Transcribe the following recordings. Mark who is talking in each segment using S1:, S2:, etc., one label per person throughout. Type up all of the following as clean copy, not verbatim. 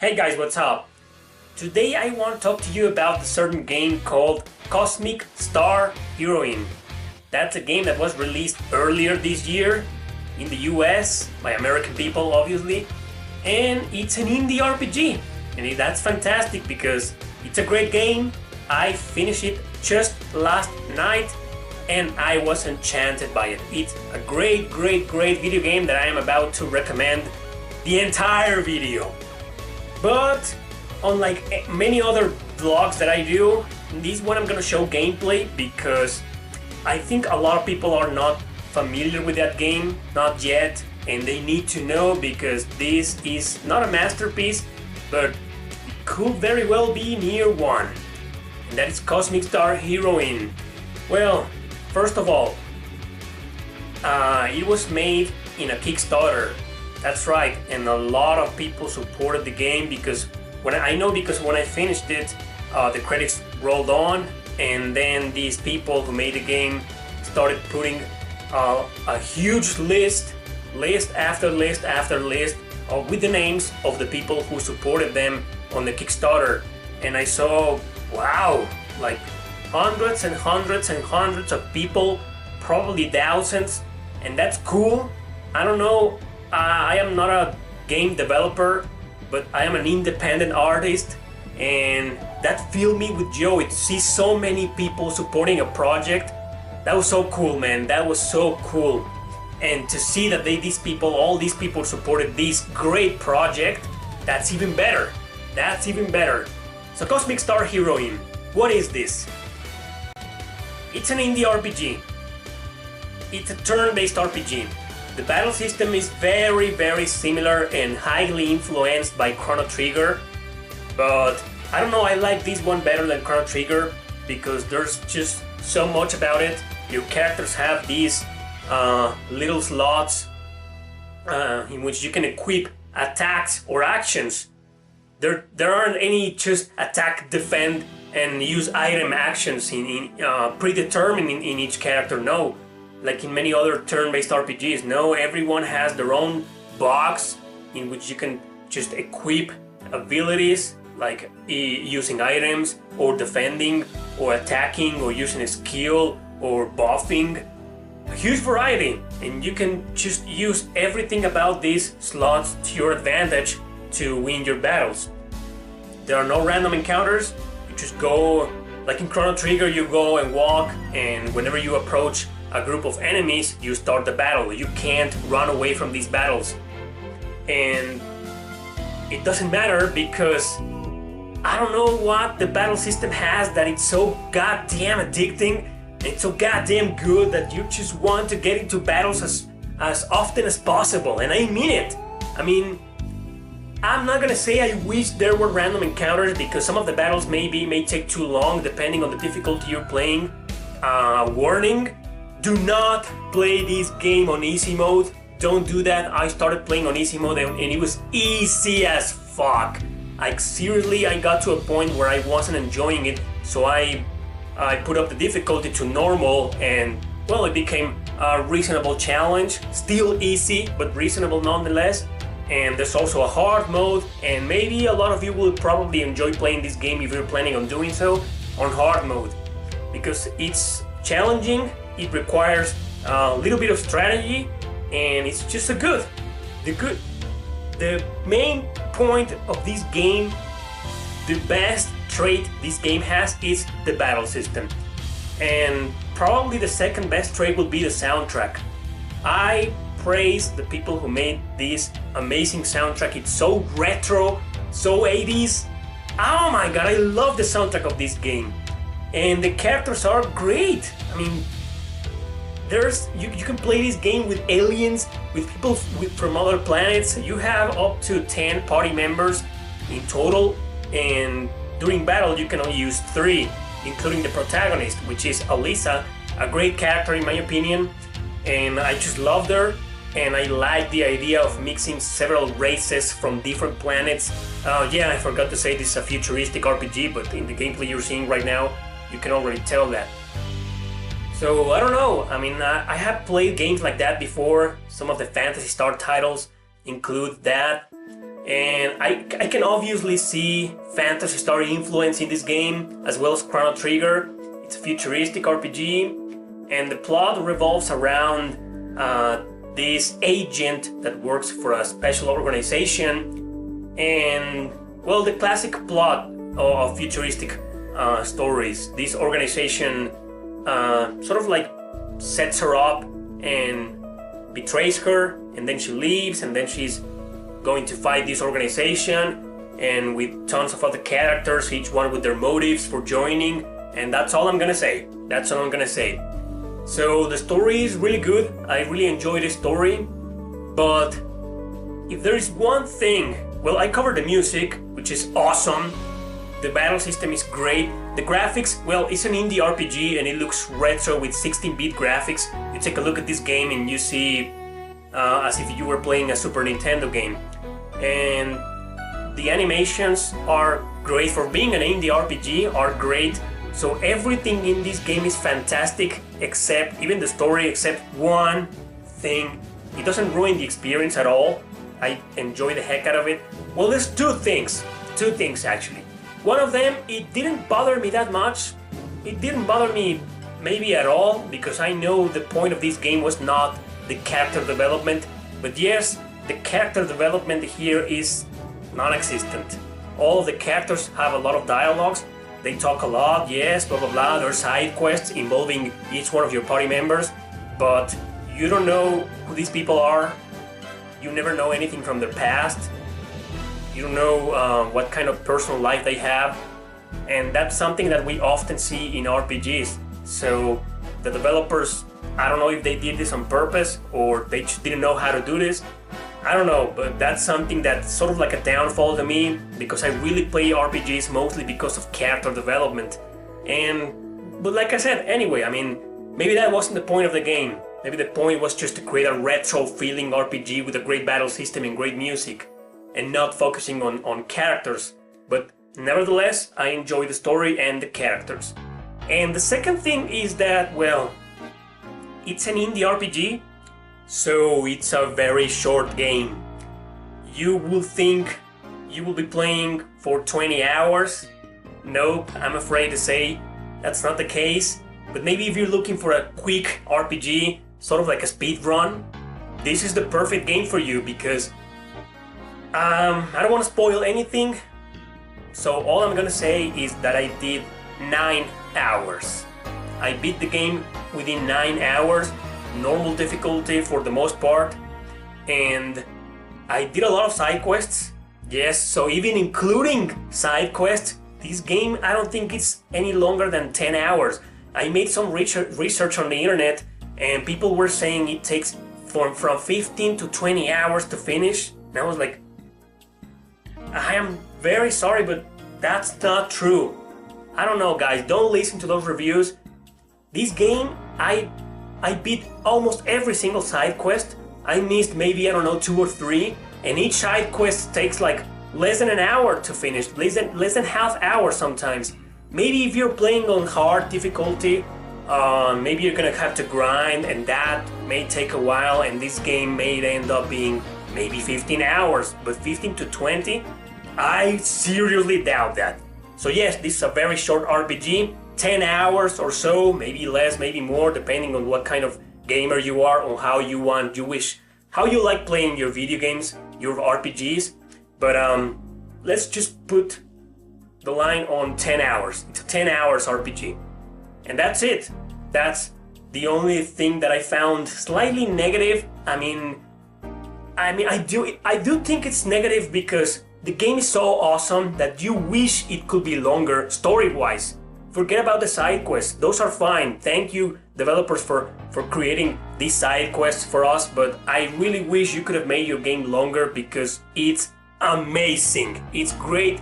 S1: Hey guys, what's up? Today I want to talk to you about a certain game called Cosmic Star Heroine. That's a game that was released earlier this year in the US by American people, obviously, and it's an indie RPG. And that's fantastic because it's a great game. I finished it just last night and I was enchanted by it. It's a great video game that I am about to recommend the entire video. But unlike many other vlogs that I do, in this one I'm gonna show gameplay because I think a lot of people are not familiar with that game, not yet, and they need to know because this is not a masterpiece, but it could very well be near one. And that is Cosmic Star Heroine. Well, first of all, it was made in a Kickstarter. That's right, and a lot of people supported the game because when I finished it, the credits rolled on, and then these people who made the game started putting a huge list after list with the names of the people who supported them on the Kickstarter, and I saw, wow, like hundreds and hundreds of people, probably thousands, and that's cool. I don't know. I am not a game developer, but I am an independent artist, and that filled me with joy to see so many people supporting a project. That was so cool, man. That was so cool. And to see that all these people supported this great project, that's even better. That's even better. So Cosmic Star Heroine, what is this? It's an indie RPG. It's a turn-based RPG. The battle system is very similar and highly influenced by Chrono Trigger, but I don't know, I like this one better than Chrono Trigger because there's just so much about it. Your characters have these little slots in which you can equip attacks or actions. There aren't any just attack, defend, and use item actions predetermined in each character, no. Like in many other turn-based RPGs, no, everyone has their own box in which you can just equip abilities like using items or defending or attacking or using a skill or buffing. A huge variety, and you can just use everything about these slots to your advantage to win your battles. There are no random encounters. You just go, like in Chrono Trigger, you go and walk, and whenever you approach a group of enemies, you start the battle. You can't run away from these battles. And it doesn't matter because I don't know what the battle system has that it's so goddamn addicting and it's so goddamn good that you just want to get into battles as often as possible. And I mean it. I mean, I'm not gonna say I wish there were random encounters because some of the battles may take too long depending on the difficulty you're playing. Warning. Do not play this game on easy mode. Don't do that. I started playing on easy mode and it was easy as fuck. Like seriously, I got to a point where I wasn't enjoying it, so I put up the difficulty to normal, and well, it became a reasonable challenge. Still easy, but reasonable nonetheless. And there's also a hard mode, and maybe a lot of you will probably enjoy playing this game if you're planning on doing so on hard mode, because it's challenging. It requires a little bit of strategy, and it's just the main point of this game, the best trait this game has is the battle system. And probably the second best trait will be the soundtrack. I praise the people who made this amazing soundtrack. It's so retro, so 80s. Oh my god, I love the soundtrack of this game. And the characters are great. I mean, you can play this game with aliens, with people from other planets. You have up to 10 party members in total, and during battle you can only use 3, including the protagonist, which is Alyssa, a great character in my opinion, and I just loved her, and I like the idea of mixing several races from different planets. Yeah, I forgot to say this is a futuristic RPG, but in the gameplay you're seeing right now, you can already tell that. So I don't know, I mean, I have played games like that before. Some of the Phantasy Star titles include that, And I can obviously see Phantasy Star influence in this game, as well as Chrono Trigger. It's a futuristic RPG, and the plot revolves around this agent that works for a special organization, and well, the classic plot of futuristic stories. This organization sort of like sets her up and betrays her, and then she leaves, and then she's going to fight this organization, and with tons of other characters, each one with their motives for joining, and that's all I'm gonna say. That's all I'm gonna say. So the story is really good. I really enjoy the story, but if there is one thing, well, I covered the music, which is awesome. The battle system is great. The graphics, well, it's an indie RPG and it looks retro with 16-bit graphics. You take a look at this game and you see as if you were playing a Super Nintendo game. And the animations are great. For being an indie RPG, are great. So everything in this game is fantastic, except, even the story, except one thing. It doesn't ruin the experience at all. I enjoy the heck out of it. Well, there's two things actually. One of them, it didn't bother me that much. It didn't bother me maybe at all, because I know the point of this game was not the character development. But yes, the character development here is non-existent. All of the characters have a lot of dialogues. They talk a lot, yes, blah blah blah. There are side quests involving each one of your party members, but you don't know who these people are. You never know anything from their past. You don't know what kind of personal life they have, and that's something that we often see in RPGs. So the developers, I don't know if they did this on purpose or they just didn't know how to do this. I don't know, but that's something that's sort of like a downfall to me, because I really play RPGs mostly because of character development. But like I said, anyway, I mean, maybe that wasn't the point of the game. Maybe the point was just to create a retro feeling RPG with a great battle system and great music, and not focusing on characters. But nevertheless, I enjoy the story and the characters. And the second thing is that, well, it's an indie RPG, so it's a very short game. You will think you will be playing for 20 hours. Nope, I'm afraid to say that's not the case. But maybe if you're looking for a quick RPG, sort of like a speed run, this is the perfect game for you, because I don't want to spoil anything. So all I'm gonna say is that I did 9 hours. I beat the game within 9 hours, normal difficulty for the most part, and I did a lot of side quests. Yes, so even including side quests, this game, I don't think it's any longer than 10 hours. I made some research on the internet, and people were saying it takes from 15 to 20 hours to finish. And I was like, I am very sorry, but that's not true. I don't know, guys, don't listen to those reviews. This game, I beat almost every single side quest. I missed maybe, I don't know, 2 or 3, and each side quest takes like less than an hour to finish, less than half hour sometimes. Maybe if you're playing on hard difficulty, maybe you're gonna have to grind, and that may take a while, and this game may end up being maybe 15 hours, but 15 to 20, I seriously doubt that. So yes, this is a very short RPG, 10 hours or so, maybe less, maybe more, depending on what kind of gamer you are, on how you like playing your video games, your RPGs. But let's just put the line on 10 hours. It's a 10 hours RPG. And that's it. That's the only thing that I found slightly negative. I do think it's negative because the game is so awesome that you wish it could be longer story-wise. Forget about the side quests, those are fine. Thank you, developers, for creating these side quests for us, but I really wish you could have made your game longer, because it's amazing. It's great.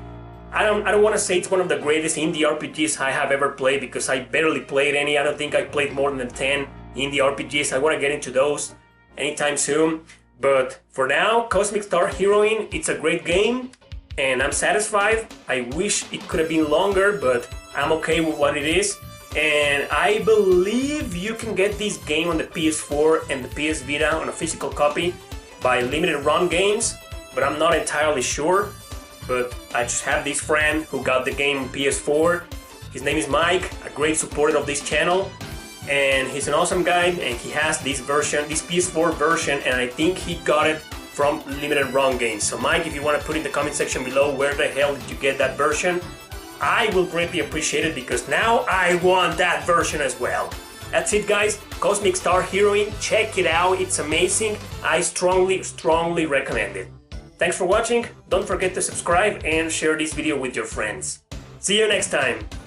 S1: I don't want to say it's one of the greatest indie RPGs I have ever played, because I barely played any. I don't think I played more than 10 indie RPGs. I want to get into those anytime soon. But for now, Cosmic Star Heroine, it's a great game, and I'm satisfied. I wish it could have been longer, but I'm okay with what it is. And I believe you can get this game on the PS4 and the PS Vita on a physical copy by Limited Run Games. but I'm not entirely sure. But I just have this friend who got the game on PS4. His name is Mike, a great supporter of this channel, and he's an awesome guy, and he has this version, this PS4 version, and I think he got it from Limited Run Games. So Mike, if you want to put in the comment section below where the hell did you get that version, I will greatly appreciate it, because now I want that version as well. That's it guys, Cosmic Star Heroine, check it out, it's amazing. I strongly recommend it. Thanks for watching, don't forget to subscribe and share this video with your friends. See you next time!